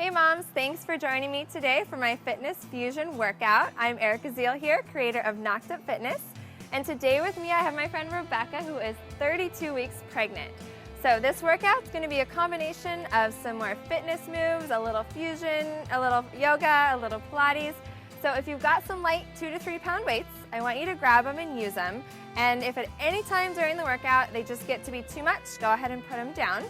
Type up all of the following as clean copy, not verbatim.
Hey moms, thanks for joining me today for my Fitness Fusion workout. I'm Erica Ziel here, creator of Knocked Up Fitness. And today with me I have my friend Rebecca, who is 32 weeks pregnant. So this workout is going to be a combination of some more fitness moves, a little fusion, a little yoga, a little Pilates. So if you've got some light 2 to 3 pound weights, I want you to grab them and use them. And if at any time during the workout they just get to be too much, go ahead and put them down.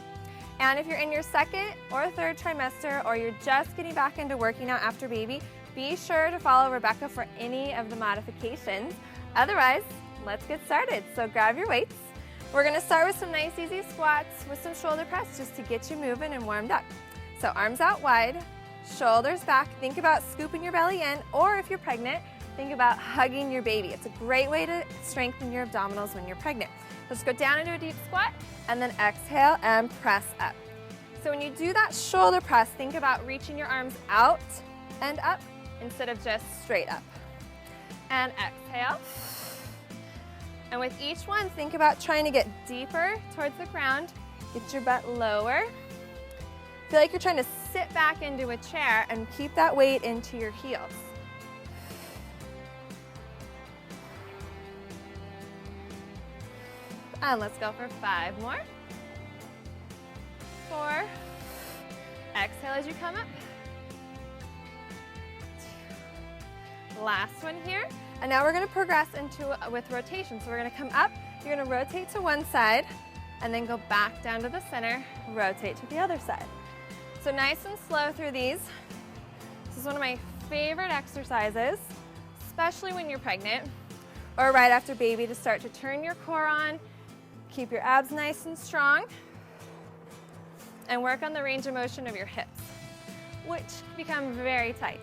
And if you're in your second or third trimester, or you're just getting back into working out after baby, be sure to follow Rebecca for any of the modifications. Otherwise, let's get started. So grab your weights. We're gonna start with some nice easy squats with some shoulder press just to get you moving and warmed up. So arms out wide, shoulders back. Think about scooping your belly in, or if you're pregnant, think about hugging your baby. It's a great way to strengthen your abdominals when you're pregnant. Let's go down into a deep squat, and then exhale and press up. So when you do that shoulder press, think about reaching your arms out and up instead of just straight up. And exhale. And with each one, think about trying to get deeper towards the ground. Get your butt lower. Feel like you're trying to sit back into a chair and keep that weight into your heels. And let's go for 5 more. 4. Exhale as you come up. 2. Last one here. And now we're going to progress with rotation. So we're going to come up, you're going to rotate to one side, and then go back down to the center, rotate to the other side. So nice and slow through these. This is one of my favorite exercises, especially when you're pregnant or right after baby, to start to turn your core on. Keep your abs nice and strong, and work on the range of motion of your hips, which become very tight.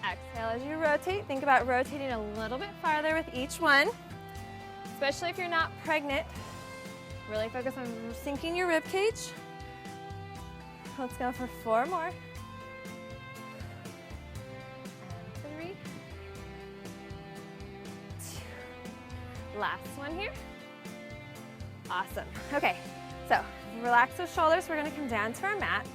Exhale as you rotate. Think about rotating a little bit farther with each one, especially if you're not pregnant. Really focus on sinking your rib cage. Let's go for 4 more. 3. 2. Last one here. Awesome. Okay, so relax those shoulders. We're going to come down to our mat.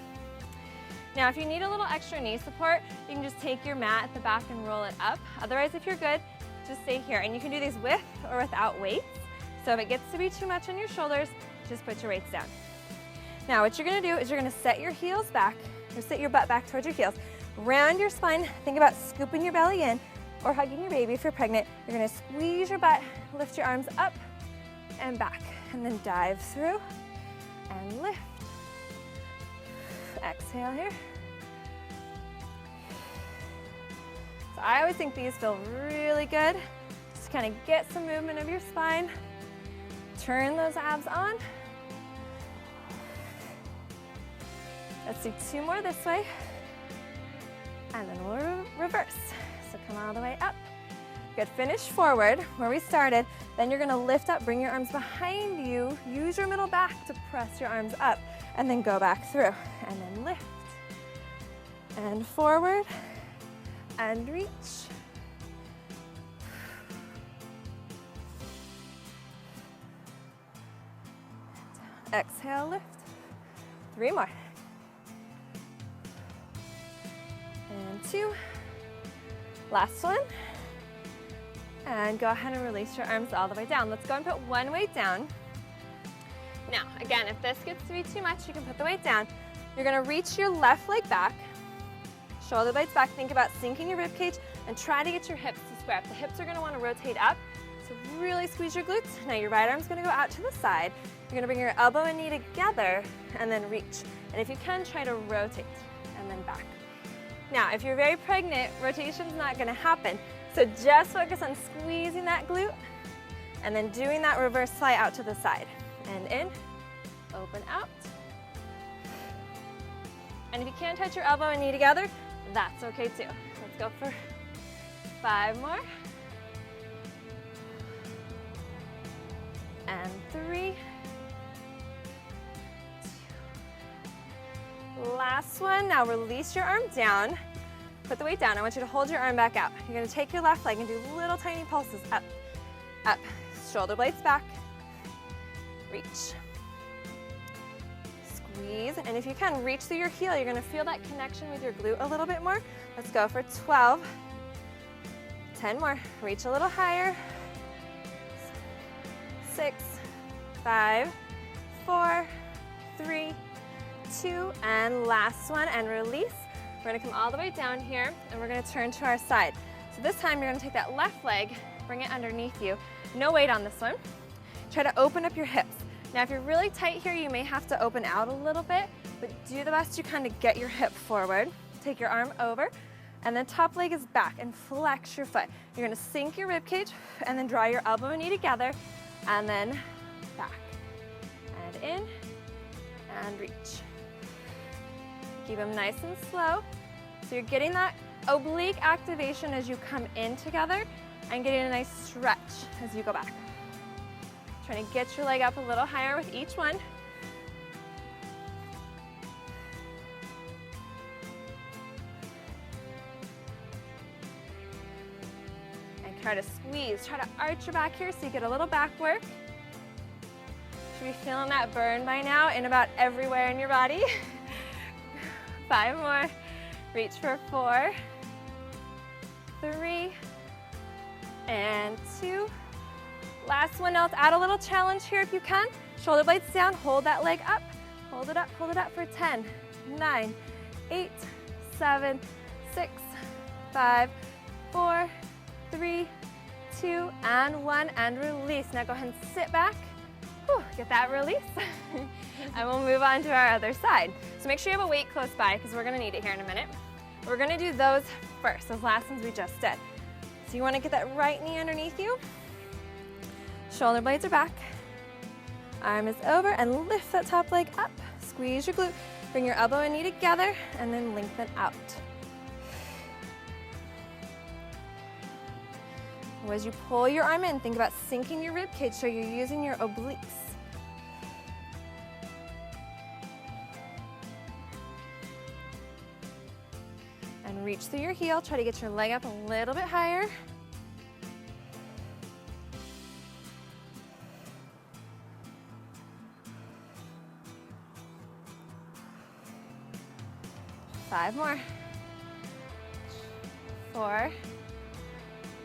Now, if you need a little extra knee support, you can just take your mat at the back and roll it up. Otherwise, if you're good, just stay here. And you can do these with or without weights. So if it gets to be too much on your shoulders, just put your weights down. Now, what you're going to do is you're going to set your heels back, or set your butt back towards your heels. Round your spine. Think about scooping your belly in or hugging your baby if you're pregnant. You're going to squeeze your butt, lift your arms up and back, and then dive through and lift. Exhale here. So I always think these feel really good. Just kind of get some movement of your spine. Turn those abs on. Let's do 2 more this way. And then we'll reverse. So come all the way up. Good, finish forward where we started. Then you're gonna lift up, bring your arms behind you. Use your middle back to press your arms up, and then go back through. And then lift. And forward. And reach. Exhale, lift. 3 more. And 2. Last one. And go ahead and release your arms all the way down. Let's go and put one weight down. Now, again, if this gets to be too much, you can put the weight down. You're gonna reach your left leg back, shoulder blades back. Think about sinking your rib cage and try to get your hips to square up. The hips are gonna wanna rotate up, so really squeeze your glutes. Now your right arm's gonna go out to the side. You're gonna bring your elbow and knee together and then reach. And if you can, try to rotate and then back. Now, if you're very pregnant, rotation's not gonna happen. So just focus on squeezing that glute and then doing that reverse fly out to the side. And in, open out. And if you can't touch your elbow and knee together, that's okay too. Let's go for 5 more. And 3. 2. Last one. Now release your arm down. Put the weight down. I want you to hold your arm back out. You're going to take your left leg and do little tiny pulses up, up. Shoulder blades back, reach. Squeeze, and if you can, reach through your heel. You're gonna feel that connection with your glute a little bit more. Let's go for 12. 10 more, reach a little higher. 6, 5, 4, 3, 2, and last one, and release. We're gonna come all the way down here, and we're gonna turn to our side. So this time, you're gonna take that left leg, bring it underneath you. No weight on this one. Try to open up your hips. Now, if you're really tight here, you may have to open out a little bit, but do the best you can to get your hip forward. Take your arm over, and then top leg is back, and flex your foot. You're gonna sink your rib cage, and then draw your elbow and knee together, and then back. And in, and reach. Keep them nice and slow. So you're getting that oblique activation as you come in together, and getting a nice stretch as you go back. Trying to get your leg up a little higher with each one. And try to squeeze, try to arch your back here so you get a little back work. Should be feeling that burn by now in about everywhere in your body. 5 more. Reach for 4, 3, and 2. Last one. Now let's add a little challenge here if you can. Shoulder blades down, hold that leg up. Hold it up for 10, 9, 8, 7, 6, 5, 4, 3, 2, and 1, and release. Now go ahead and sit back. Whew, get that release. And we'll move on to our other side. So make sure you have a weight close by because we're gonna need it here in a minute. We're gonna do those first, those last ones we just did. So you wanna get that right knee underneath you. Shoulder blades are back. Arm is over, and lift that top leg up. Squeeze your glute. Bring your elbow and knee together, and then lengthen out. As you pull your arm in, think about sinking your rib cage so you're using your obliques. And reach through your heel. Try to get your leg up a little bit higher. Five more. 4,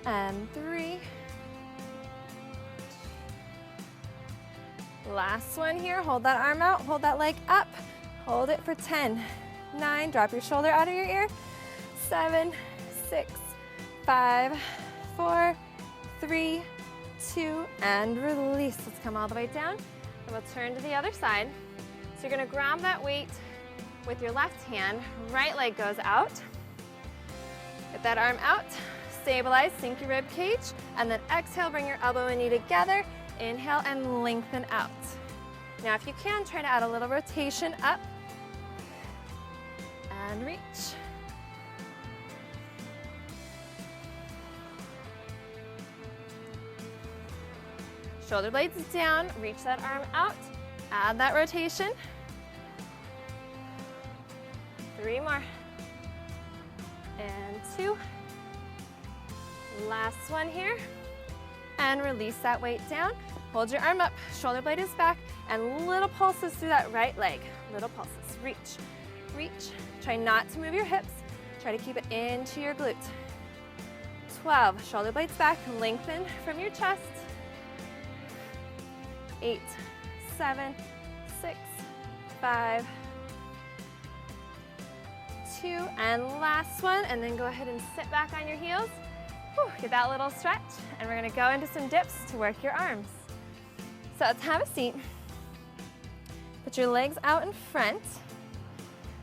and 3. Last one here. Hold that arm out, hold that leg up. Hold it for 10, 9, drop your shoulder out of your ear. 7, 6, 5, 4, 3, 2, and release. Let's come all the way down, and we'll turn to the other side. So you're gonna grab that weight with your left hand, right leg goes out. Get that arm out, stabilize, sink your rib cage, and then exhale, bring your elbow and knee together. Inhale and lengthen out. Now if you can, try to add a little rotation up and reach. Shoulder blades down, reach that arm out, add that rotation. 3 more. And 2. Last one here. And release that weight down. Hold your arm up, shoulder blade is back, and little pulses through that right leg. Little pulses. Reach, reach. Try not to move your hips. Try to keep it into your glute. 12. Shoulder blades back, lengthen from your chest. 8, 7, 6, 5, 2, and last one, and then go ahead and sit back on your heels. Whew, get that little stretch, and we're gonna go into some dips to work your arms. So let's have a seat. Put your legs out in front.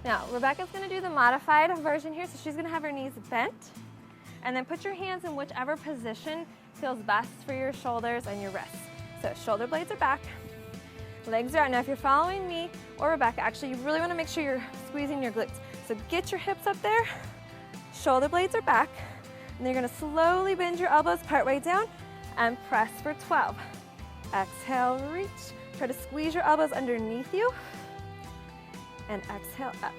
Now, Rebecca's gonna do the modified version here, so she's gonna have her knees bent, and then put your hands in whichever position feels best for your shoulders and your wrists. So shoulder blades are back, legs are out. Now if you're following me or Rebecca, actually you really wanna make sure you're squeezing your glutes. So get your hips up there, shoulder blades are back, and you're gonna slowly bend your elbows partway down and press for 12. Exhale, reach. Try to squeeze your elbows underneath you, and exhale up.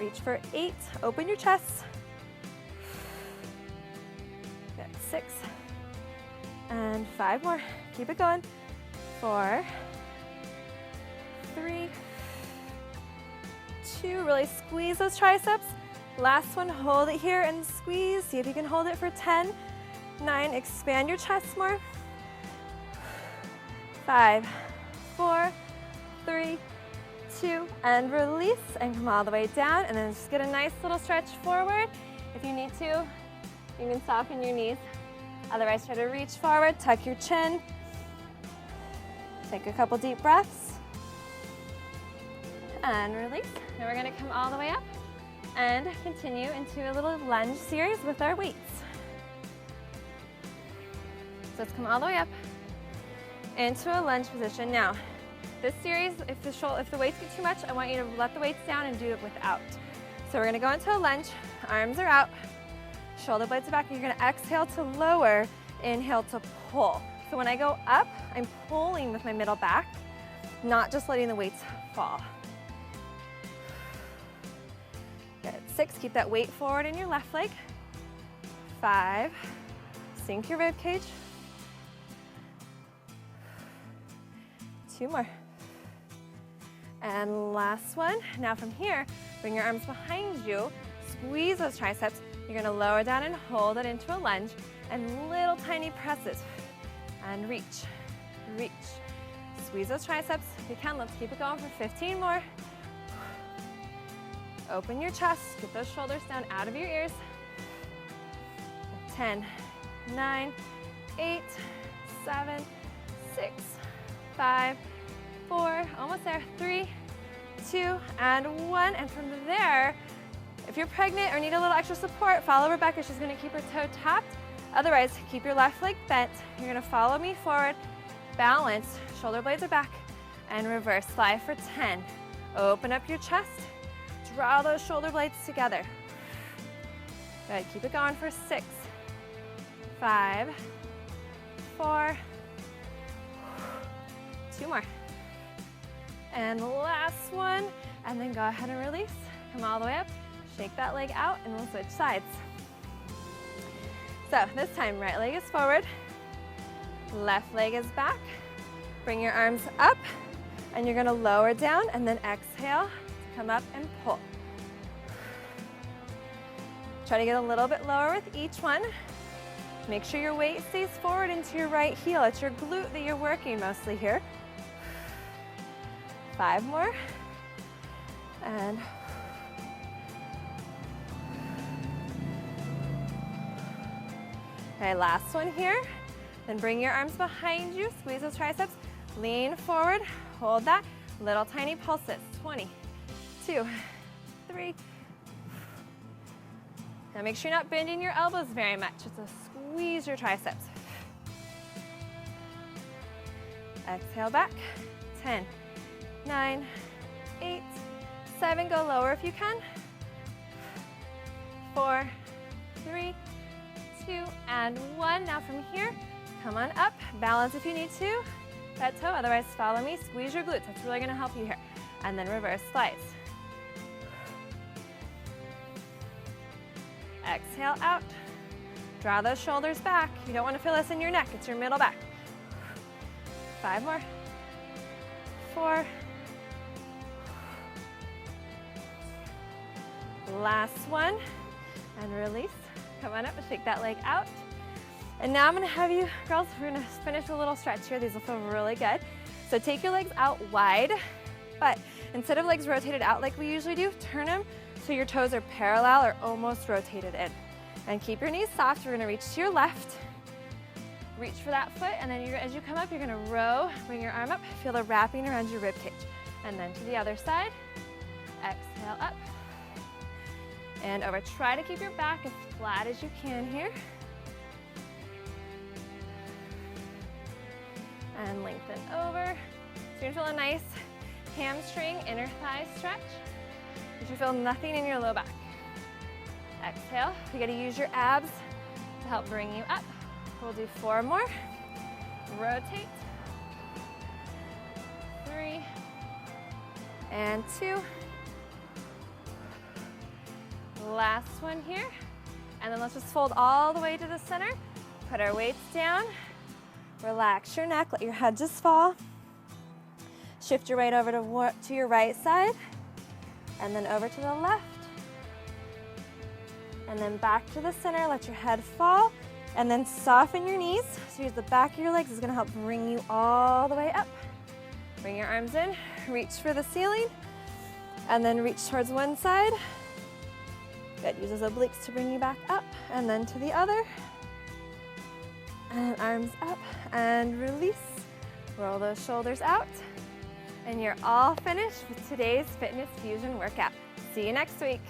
Reach for 8, open your chest. Good, 6, and 5 more. Keep it going. 4, 3, 2, really squeeze those triceps. Last one, hold it here and squeeze. See if you can hold it for 10, 9, expand your chest more. 5, 4, 3, 2, and release, and come all the way down, and then just get a nice little stretch forward. If you need to, you can soften your knees. Otherwise, try to reach forward, tuck your chin. Take a couple deep breaths. And release. Now we're gonna come all the way up and continue into a little lunge series with our weights. So let's come all the way up into a lunge position. Now, this series, if the weights get too much, I want you to let the weights down and do it without. So we're gonna go into a lunge, arms are out, shoulder blades are back, and you're gonna exhale to lower, inhale to pull. So when I go up, I'm pulling with my middle back, not just letting the weights fall. Good, 6, keep that weight forward in your left leg. 5, sink your rib cage. 2 more. And last one. Now from here, bring your arms behind you, squeeze those triceps. You're gonna lower down and hold it into a lunge, and little tiny presses. And reach, reach. Squeeze those triceps. If you can, let's keep it going for 15 more. Open your chest, get those shoulders down out of your ears. 10, 9, 8, 7, 6, 5, 4, almost there, 3, 2, and 1. And from there, if you're pregnant or need a little extra support, follow Rebecca. She's gonna keep her toe tapped. Otherwise, keep your left leg bent. You're gonna follow me forward, balance, shoulder blades are back, and reverse fly for 10. Open up your chest, draw those shoulder blades together. Good, keep it going for 6, 5, 4, 2 more. And last one, and then go ahead and release. Come all the way up, shake that leg out, and we'll switch sides. So this time, right leg is forward, left leg is back. Bring your arms up, and you're gonna lower down, and then exhale, come up and pull. Try to get a little bit lower with each one. Make sure your weight stays forward into your right heel. It's your glute that you're working mostly here. 5 more. And okay, last one here. Then bring your arms behind you, squeeze those triceps, lean forward, hold that. Little tiny pulses. 20, 2, 3. Now make sure you're not bending your elbows very much. Just squeeze your triceps. Exhale back. 10, 9, 8, 7. Go lower if you can. 4, 3, 2, and 1. Now from here, come on up. Balance if you need to. That toe, otherwise follow me. Squeeze your glutes. That's really gonna help you here. And then reverse slice. Exhale out. Draw those shoulders back. You don't want to feel this in your neck. It's your middle back. 5 more. 4. Last one. And release. Come on up and shake that leg out. And now I'm going to have you, girls, we're going to finish a little stretch here. These will feel really good. So take your legs out wide, but instead of legs rotated out like we usually do, turn them so your toes are parallel or almost rotated in. And keep your knees soft. You're gonna reach to your left, reach for that foot, and then as you come up, you're gonna row, bring your arm up, feel the wrapping around your rib cage. And then to the other side, exhale up. And over, try to keep your back as flat as you can here. And lengthen over. So you're gonna feel a nice hamstring, inner thigh stretch. You should feel nothing in your low back. Exhale. You gotta use your abs to help bring you up. We'll do 4 more. Rotate. 3 and 2. Last one here. And then let's just fold all the way to the center. Put our weights down. Relax your neck. Let your head just fall. Shift your weight over to your right side, and then over to the left. And then back to the center, let your head fall, and then soften your knees. So use the back of your legs, it's gonna help bring you all the way up. Bring your arms in, reach for the ceiling, and then reach towards one side. Good, use those obliques to bring you back up, and then to the other. And arms up, and release. Roll those shoulders out. And you're all finished with today's Fitness Fusion workout. See you next week.